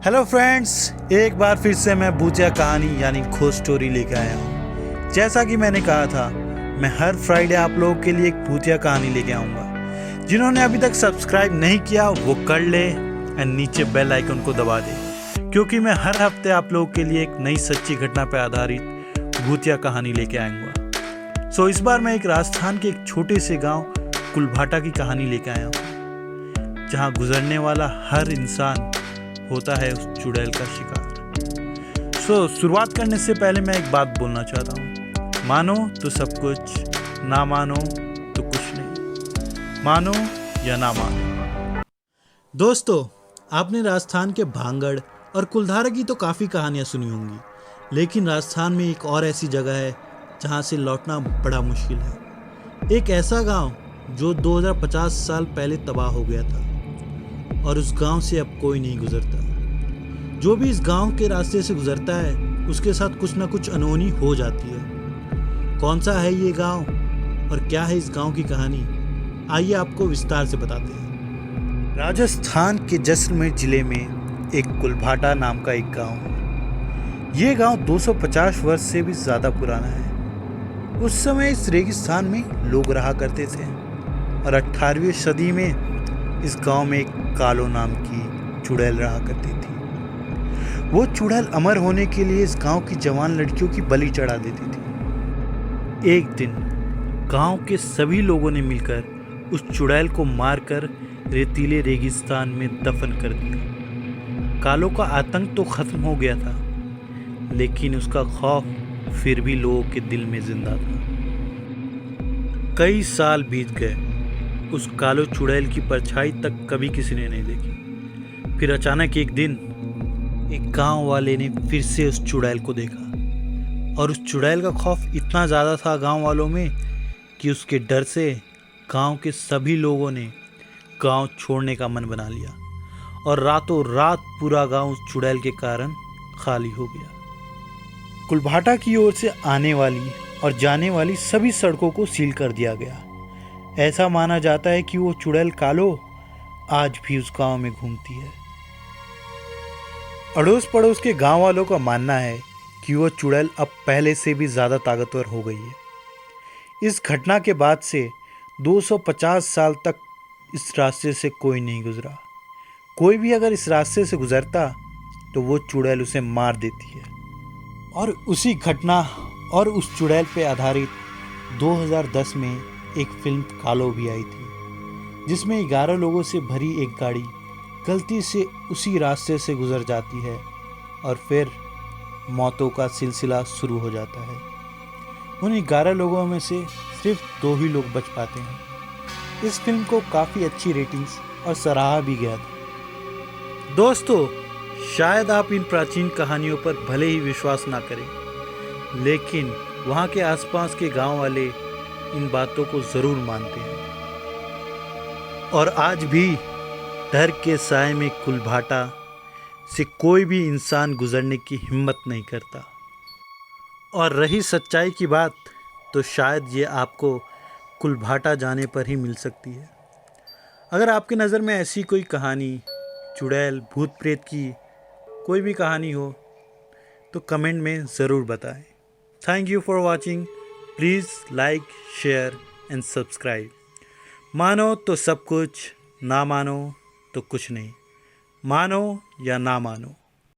Hello friends, एक बार फिर से मैं भूतिया कहानी यानी घोस्ट स्टोरी लेकर आया हूँ। जैसा कि मैंने कहा था, मैं हर फ्राइडे आप लोगों के लिए एक भूतिया कहानी लेके आऊँगा। जिन्होंने अभी तक सब्सक्राइब नहीं किया वो कर ले एंड नीचे बेल आइकन को दबा दे, क्योंकि मैं हर हफ्ते आप लोगों के लिए एक नई सच्ची घटना पर आधारित भूतिया कहानी लेके आऊँगा। सो इस बार मैं एक राजस्थान के एक छोटे से गाँव कुलभाटा की कहानी लेके आया हूँ, जहाँ गुजरने वाला हर इंसान होता है उस चुड़ैल का शिकार। शुरुआत करने से पहले मैं एक बात बोलना चाहता हूँ। मानो तो सब कुछ, ना मानो तो कुछ नहीं। मानो या ना मानो। दोस्तों, आपने राजस्थान के भांगड़ और कुलधारा की तो काफ़ी कहानियाँ सुनी होंगी, लेकिन राजस्थान में एक और ऐसी जगह है जहाँ से लौटना बड़ा मुश्किल है। एक ऐसा गांव जो 2050 साल पहले तबाह हो गया था और उस गांव से अब कोई नहीं गुजरता। जो भी इस गांव के रास्ते से गुजरता है उसके साथ कुछ ना कुछ अनहोनी हो जाती है। कौन सा है ये गांव और क्या है इस गांव की कहानी, आइए आपको विस्तार से बताते हैं। राजस्थान के जैसलमेर जिले में एक कुलभाटा नाम का एक गांव है। ये गांव 250 वर्ष से भी ज़्यादा पुराना है। उस समय इस रेगिस्तान में लोग रहा करते थे और 18वीं सदी में इस गांव में एक कालो नाम की चुड़ैल रहा करती थी। वो चुड़ैल अमर होने के लिए इस गांव की जवान लड़कियों की बलि चढ़ा देती थी। एक दिन गांव के सभी लोगों ने मिलकर उस चुड़ैल को मारकर रेतीले रेगिस्तान में दफन कर दिया। कालो का आतंक तो खत्म हो गया था, लेकिन उसका खौफ फिर भी लोगों के दिल में जिंदा था। कई साल बीत गए, उस कालो चुड़ैल की परछाई तक कभी किसी ने नहीं देखी। फिर अचानक एक दिन एक गांव वाले ने फिर से उस चुड़ैल को देखा और उस चुड़ैल का खौफ इतना ज़्यादा था गांव वालों में कि उसके डर से गांव के सभी लोगों ने गांव छोड़ने का मन बना लिया और रातों रात पूरा गांव उस चुड़ैल के कारण खाली हो गया। कुलभाटा की ओर से आने वाली और जाने वाली सभी सड़कों को सील कर दिया गया। ऐसा माना जाता है कि वो चुड़ैल कालो आज भी उस गांव में घूमती है। अड़ोस पड़ोस के गांव वालों का मानना है कि वो चुड़ैल अब पहले से भी ज़्यादा ताकतवर हो गई है। इस घटना के बाद से 250 साल तक इस रास्ते से कोई नहीं गुजरा। कोई भी अगर इस रास्ते से गुजरता तो वो चुड़ैल उसे मार देती है। और उसी घटना और उस चुड़ैल पे आधारित 2010 में एक फिल्म कालो भी आई थी, जिसमें 11 लोगों से भरी एक गाड़ी गलती से उसी रास्ते से गुजर जाती है और फिर मौतों का सिलसिला शुरू हो जाता है। उन 11 लोगों में से सिर्फ 2 ही लोग बच पाते हैं। इस फिल्म को काफ़ी अच्छी रेटिंग्स और सराहा भी गया था। दोस्तों, शायद आप इन प्राचीन कहानियों पर भले ही विश्वास ना करें, लेकिन वहाँ के आसपास के गांव वाले इन बातों को ज़रूर मानते हैं और आज भी डर के साए में कुलभाटा से कोई भी इंसान गुजरने की हिम्मत नहीं करता। और रही सच्चाई की बात, तो शायद ये आपको कुलभाटा जाने पर ही मिल सकती है। अगर आपकी नज़र में ऐसी कोई कहानी, चुड़ैल, भूत प्रेत की कोई भी कहानी हो तो कमेंट में ज़रूर बताएं। Thank you for watching. Please like, share and subscribe. मानो तो सब कुछ, ना मानो तो कुछ नहीं। मानो या ना मानो।